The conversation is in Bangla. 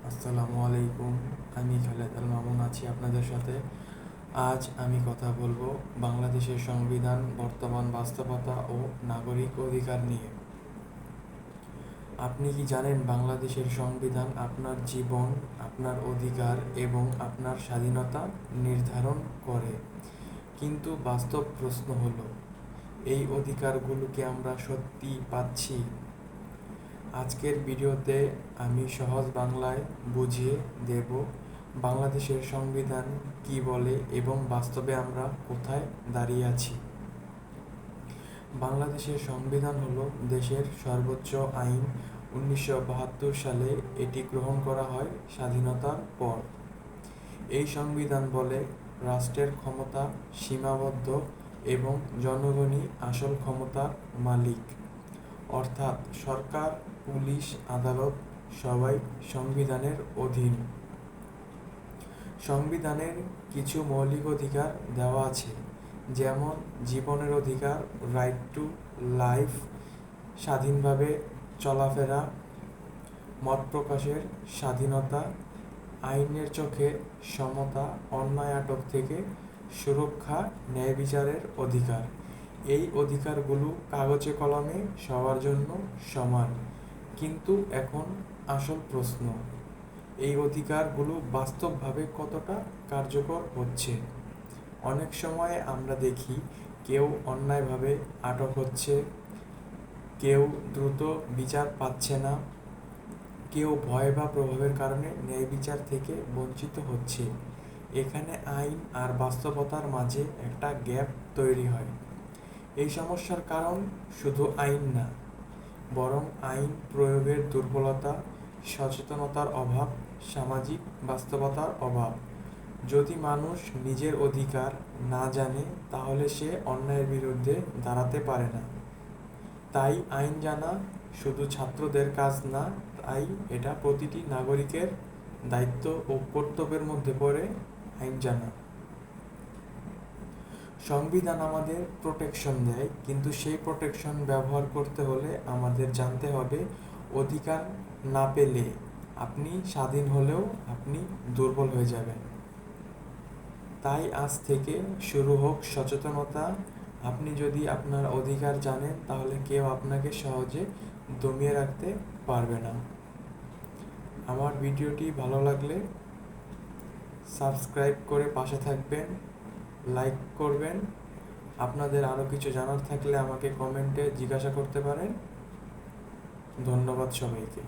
আসসালামু আলাইকুম। আমি খালেদ আল মামুন আছি আপনাদের সাথে। আজ আমি কথা বলবো বাংলাদেশের সংবিধান, বর্তমান বাস্তবতা ও নাগরিক অধিকার নিয়ে। আপনি কি জানেন বাংলাদেশের সংবিধান আপনার জীবন, আপনার অধিকার এবং আপনার স্বাধীনতা নির্ধারণ করে? কিন্তু বাস্তব প্রশ্ন হলো, এই অধিকারগুলোকে আমরা সত্যি পাচ্ছি? আজকের ভিডিওতে আমি সহজ বাংলায় বুঝিয়ে দেব বাংলাদেশের সংবিধান কি বলে এবং বাস্তবে আমরা কোথায় দাঁড়িয়ে আছি। বাংলাদেশের সংবিধান হলো দেশের সর্বোচ্চ আইন। 1972 সালে এটি গ্রহণ করা হয় স্বাধীনতার পর। এই সংবিধান বলে রাষ্ট্রের ক্ষমতা সীমাবদ্ধ এবং জনগণই আসল ক্ষমতার মালিক। অর্থাৎ সরকার, পুলিশ, আদালত সবাই সংবিধানের অধীন। সংবিধানের কিছু মৌলিক অধিকার দেওয়া আছে, যেমন জীবনের অধিকার, রাইট টু লাইফ, স্বাধীনভাবে চলাফেরা, মত প্রকাশের স্বাধীনতা, আইনের চোখে সমতা, অন্যায় আটক থেকে সুরক্ষা, ন্যায় বিচারের অধিকার। এই অধিকারগুলো কাগজে কলমে সবার জন্য সমান, কিন্তু এখন আসল প্রশ্ন, এই অধিকারগুলো বাস্তবভাবে কতটা কার্যকর হচ্ছে? অনেক সময় আমরা দেখি কেউ অন্যায়ভাবে আটক হচ্ছে, কেউ দ্রুত বিচার পাচ্ছে না, কেউ ভয় বা প্রভাবের কারণে ন্যায় বিচার থেকে বঞ্চিত হচ্ছে। এখানে আইন আর বাস্তবতার মাঝে একটা গ্যাপ তৈরি হয়। এই সমস্যার কারণ শুধু আইন না, বরং আইন প্রয়োগের দুর্বলতা, সচেতনতার অভাব, সামাজিক বাস্তবতার অভাব। যদি মানুষ নিজের অধিকার না জানে, তাহলে সে অন্যায়ের বিরুদ্ধে দাঁড়াতে পারে না। তাই আইন জানা শুধু ছাত্রদের কাজ না, তাই এটা প্রতিটি নাগরিকের দায়িত্ব ও কর্তব্যের মধ্যে পড়ে আইন জানা। সংবিধান আমাদের প্রোটেকশন দেয়, কিন্তু সেই প্রোটেকশন ব্যবহার করতে হলে আমাদের জানতে হবে, অধিকার না পেলে আপনি স্বাধীন হলেও আপনি দুর্বল হয়ে যাবেন। তাই আজ থেকে শুরু হোক সচেতনতা। আপনি যদি আপনার অধিকার জানেন, তাহলে কেউ আপনাকে সহজে দমিয়ে রাখতে পারবে না। আমার ভিডিওটি ভালো লাগলে সাবস্ক্রাইব করে পাশে থাকবেন, লাইক করবেন। আপনাদের আরও কিছু জানার থাকলে আমাকে কমেন্টে জিজ্ঞাসা করতে পারেন। ধন্যবাদ সবাইকে।